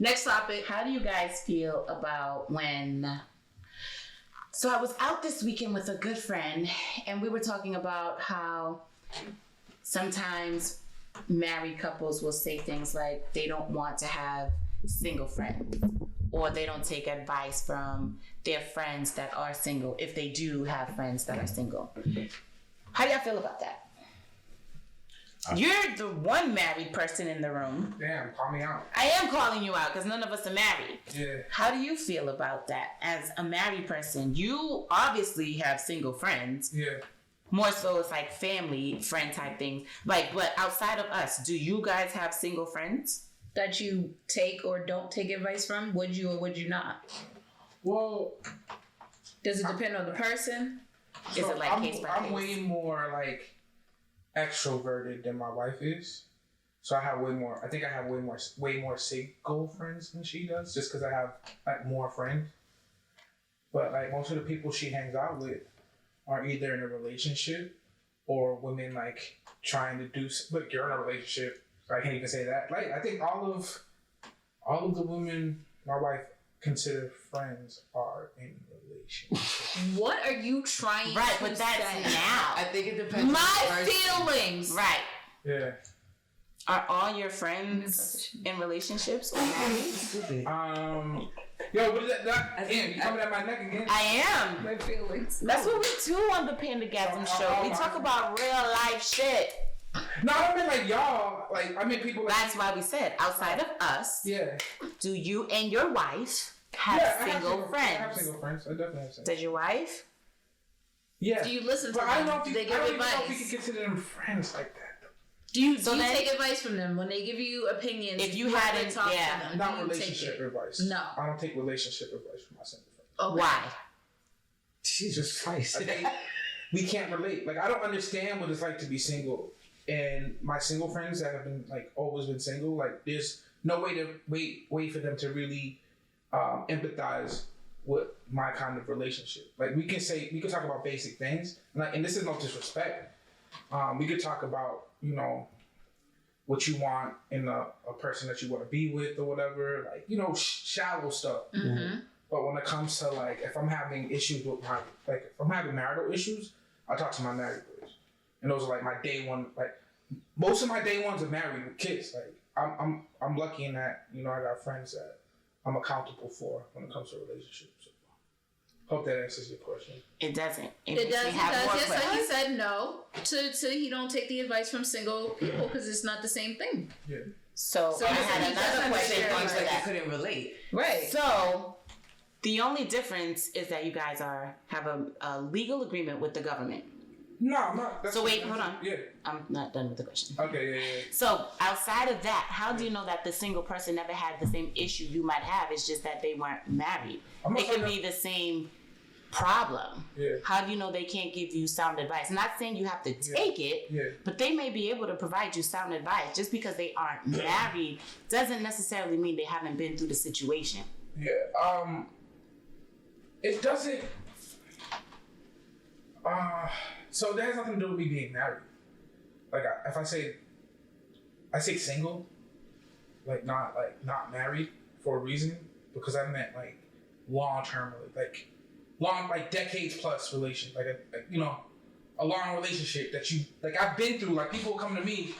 Next topic. How do you guys feel about when... So I was out this weekend with a good friend, and we were talking about how sometimes married couples will say things like they don't want to have single friends, or they don't take advice from their friends that are single if they do have friends that are single. How do y'all feel about that? You're the one married person in the room. Damn, call me out. I am calling you out because none of us are married. Yeah. How do you feel about that as a married person? You obviously have single friends. Yeah. More so it's like family, friend type things. Like, but outside of us, do you guys have single friends? That you take or don't take advice from? Would you or would you not? Well, does it depend on the person? Is it like case by case? I'm way more like extroverted than my wife is, so I have way more. I think I have way more single friends than she does, just because I have like more friends. But like most of the people she hangs out with are either in a relationship or women like trying to do. Look, you're in a relationship. So I can't even say that. Like I think all of the women my wife consider friends are in relationships. What are you trying to Right, but that's say? now. I think it depends. My feelings. Right. Yeah. Are all your friends in relationships or married? Yo, what is that? Damn, you coming at my neck again? I am. My feelings. That's what we do on the Pandagasm show. We talk about real life shit. No, I don't mean like y'all. Like I mean people. Like, That's why we said outside of us. Yeah. Do you and your wife have single friends? I have single friends. I definitely have single. Does your wife? Yeah. Do you listen to but them? I don't know if Do you, they I give don't even know advice? if we can consider them friends like that. Do you So then- take advice from them when they give you opinions? If you have to hadn't- talk yeah. to them. Not Do you relationship take it? advice. No. I don't take relationship advice from my single friends. Okay. Why? Jesus Christ. I think we can't relate. Like I don't understand what it's like to be single. And my single friends that have been like always been single, like there's no way to wait for them to really empathize with my kind of relationship. Like we can talk about basic things, and this is no disrespect. We could talk about, you know, what you want in a person that you want to be with or whatever, like, you know, shallow stuff. Mm-hmm. But when it comes to like, if I'm having issues with if I'm having marital issues, I talk to my married boys. And those are like my day one, like most of my day ones are married with kids. Like I'm lucky in that, you know, I got friends that I'm accountable for when it comes to relationships. So, hope that answers your question. It doesn't. It makes does. me It have does. more Yes, like he questions. said no to he don't take the advice from single people because it's not the same thing. Yeah. So So I he had doesn't another question understand for Things like that. they couldn't relate. Right. So the only difference is that you guys have a legal agreement with the government. No, I'm not. So wait, hold on. Yeah. I'm not done with the question. Okay, yeah. So outside of that, how do you know that the single person never had the same issue you might have? It's just that they weren't married. I'm not It could saying be the same problem. Yeah. How do you know they can't give you sound advice? I'm not saying you have to take it, Yeah. but they may be able to provide you sound advice. Just because they aren't married doesn't necessarily mean they haven't been through the situation. Yeah. It doesn't. So that has nothing to do with me being married. Like, if I say single, like not married for a reason, because I meant like long term, like decades plus relation, like a you know, a long relationship that you like. I've been through. Like people come to me.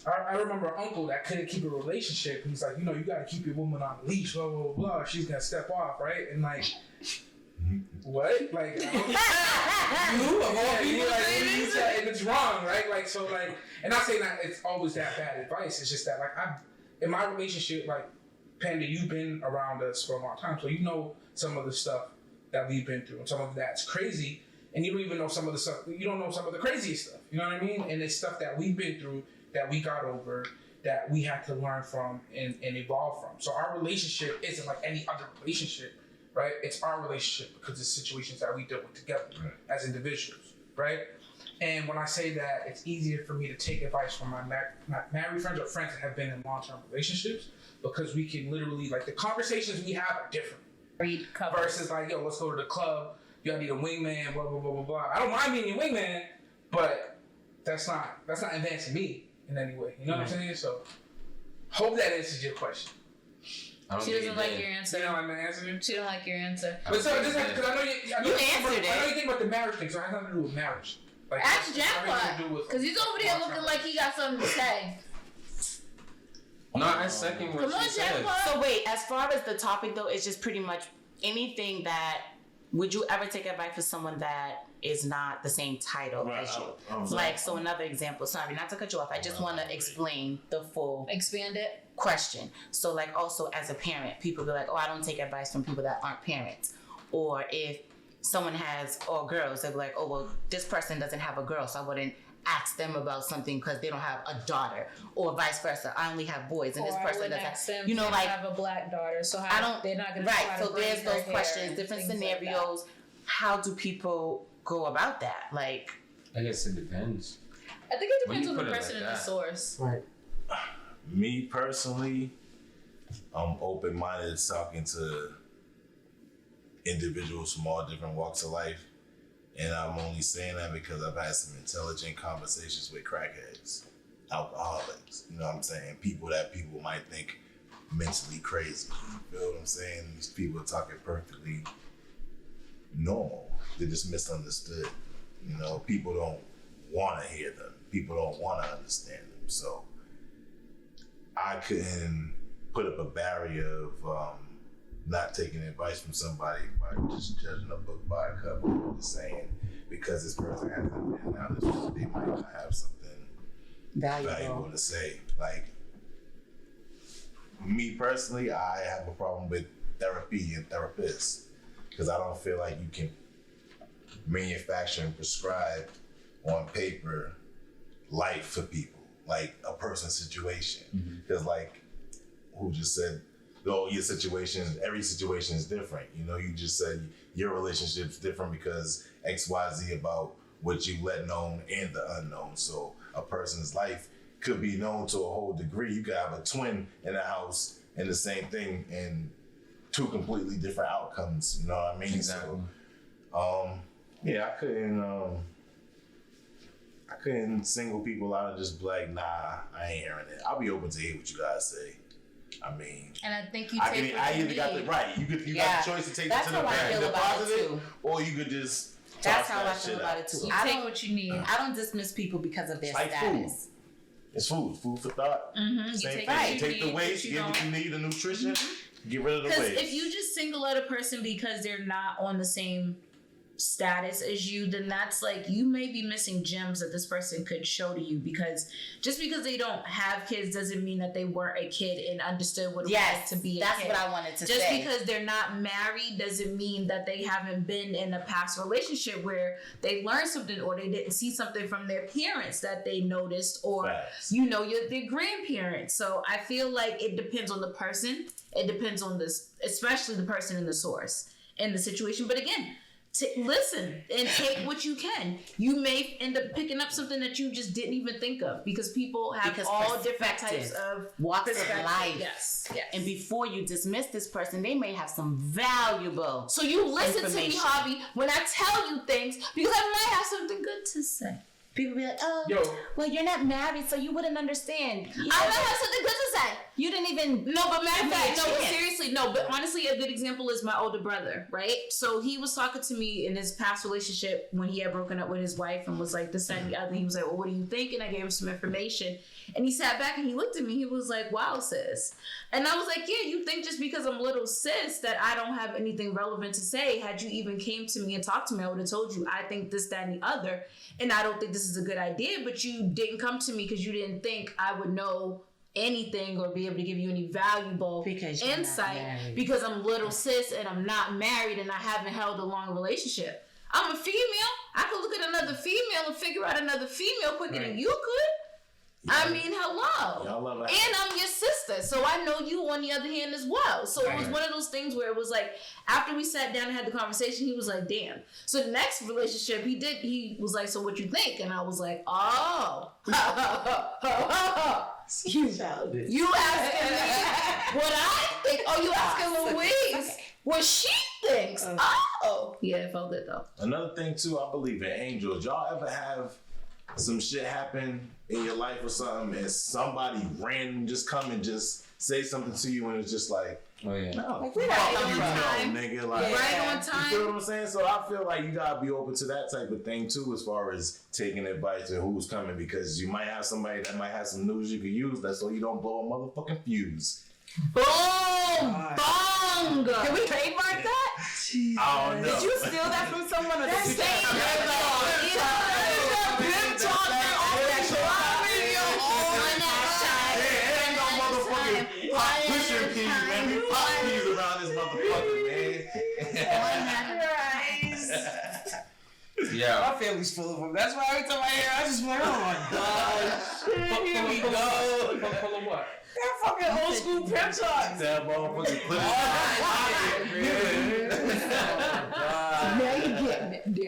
I remember an uncle that couldn't keep a relationship. He's like, you know, you got to keep your woman on a leash, blah, blah, blah, blah. She's going to step off, right? And like, what? Like, you of all people, if it's wrong, right? Like, so like, and not saying that it's always that bad advice. It's just that like, in my relationship, like, Panda, you've been around us for a long time. So you know some of the stuff that we've been through and some of that's crazy. And you don't even know some of the stuff, you don't know some of the craziest stuff. You know what I mean? And it's stuff that we've been through that we got over, that we had to learn from and evolve from. So our relationship isn't like any other relationship, right? It's our relationship because it's situations that we deal with together as individuals, right? And when I say that, it's easier for me to take advice from my married friends or friends that have been in long-term relationships because we can literally, like the conversations we have are different. Versus like, yo, let's go to the club, you gotta need a wingman, blah, blah, blah, blah, blah. I don't mind being your wingman, but that's not advancing me in any way. You know what I'm saying? So, hope that answers your question. She doesn't like your answer. You know what I'm answering? She don't like your answer. But so just because I know you answered it. I know you think about the marriage thing, so it has nothing to do with marriage. Like, Ask Jackpot, because he's over there looking like he got something to say. No, I second what Come on, she said. Jackpot. So wait, as far as the topic though, it's just pretty much anything that. Would you ever take advice for someone that is not the same title as you? Like, so another example. Sorry, not to cut you off. I just want to explain the full Expand it. question. So, like, also as a parent, people be like, "Oh, I don't take advice from people that aren't parents." Or if someone has all girls, they'll be like, "Oh, well, this person doesn't have a girl, so I wouldn't ask them about something because they don't have a daughter," or vice versa. I only have boys, and this person doesn't have, you know, like, have a black daughter, so I don't. They're not gonna right. So there's those questions, different scenarios. How do people go about that? Like, I guess it depends. I think it When depends you on the put it person like and the that. source. Right. Me personally, I'm open-minded talking to individuals from all different walks of life. And I'm only saying that because I've had some intelligent conversations with crackheads, alcoholics, you know what I'm saying? People that people might think mentally crazy. You feel what I'm saying? These people are talking perfectly normal. They're just misunderstood. You know, people don't want to hear them. People don't want to understand them. So I couldn't put up a barrier of not taking advice from somebody by just judging a book by a cover. Just saying, because this person hasn't been out this way, they might not have something valuable to say. Like, me personally, I have a problem with therapy and therapists because I don't feel like you can manufacture and prescribe on paper life for people, like a person's situation. Because like, who just said, oh, your situation, every situation is different. You know, you just said your relationship's different because X, Y, Z about what you let known and the unknown. So a person's life could be known to a whole degree. You could have a twin in a house and the same thing and two completely different outcomes. You know what I mean? Exactly. So, yeah, I couldn't single people out and just be like, nah, I ain't hearing it. I'll be open to hear what you guys say. I mean, And I think you I take what either you got the need. right. You got the choice to take That's it to the how I bad, feel the about it, positive, too. or you could just that's toss how I that feel shit about out. it too. You I take don't, what you need. I don't dismiss people because of their Like status. It's food for thought. You Same take thing. what you Take need, the but waste, you get what don't. you need, the nutrition, get rid of the Because waste. if you just single out a person because they're not on the same status as you, then that's like, you may be missing gems that this person could show to you, because just because they don't have kids doesn't mean that they weren't a kid and understood what it was to be a that's kid. what I wanted to Just say. because they're not married doesn't mean that they haven't been in a past relationship where they learned something or they didn't see something from their parents that they noticed, or Facts. you know, their grandparents. So I feel like it depends on the person. It depends on this, especially the person in the source and the situation. But again, listen and take what you can. You may end up picking up something that you just didn't even think of, because people have all different types of walks of perspective. life. Yes. And before you dismiss this person, they may have some valuable. So you listen to me, information. Harvey, when I tell you things, because I might have something good to say. People be like, oh, Yo. well, you're not married, so you wouldn't understand. I might have something good to say. You didn't even. No, but matter of fact, no, but chance. seriously, no, but honestly, a good example is my older brother, right? So he was talking to me in his past relationship when he had broken up with his wife and was like this, that, and the other. He was like, well, what do you think? And I gave him some information. And he sat back and he looked at me. He was like, wow, sis. And I was like, yeah, you think just because I'm little sis that I don't have anything relevant to say. Had you even came to me and talked to me, I would have told you, I think this, that, and the other. And I don't think this is a good idea, but you didn't come to me because you didn't think I would know anything or be able to give you any valuable Because you're not insight, married. because I'm little sis and I'm not married and I haven't held a long relationship. I'm a female. I could look at another female and figure out another female quicker than you could. I mean, hello. Y'all love that. And I'm your sister, so I know you on the other hand as well. So it was one of those things where it was like, after we sat down and had the conversation, he was like, damn. So the next relationship he was like, so what you think? And I was like, oh. You asking me what I think? Oh, you asking Louise what she thinks? Oh. Yeah, it felt good though. Another thing too, I believe in angels. Y'all ever have some shit happen in your life or something and somebody random just come and just say something to you and it's just like, Oh yeah. no, Like, fuck right you, on time. nigga. Like, Right on you feel time. what I'm saying? So I feel like you gotta be open to that type of thing too, as far as taking advice and who's coming, because you might have somebody that might have some news you could use. That's so you don't blow a motherfucking fuse. Boom! Bong! Can we trademark that? I don't know. Did you steal that from someone? Or did you That's Pop pushing peas, man. We pop peas around this motherfucker, man. Yeah. My family's full of them. That's why every time I hear, I just went, oh my god. Shit, here we go. Full of what? That fucking old school pimp talk. That motherfucker put it. Oh, Now you getting it.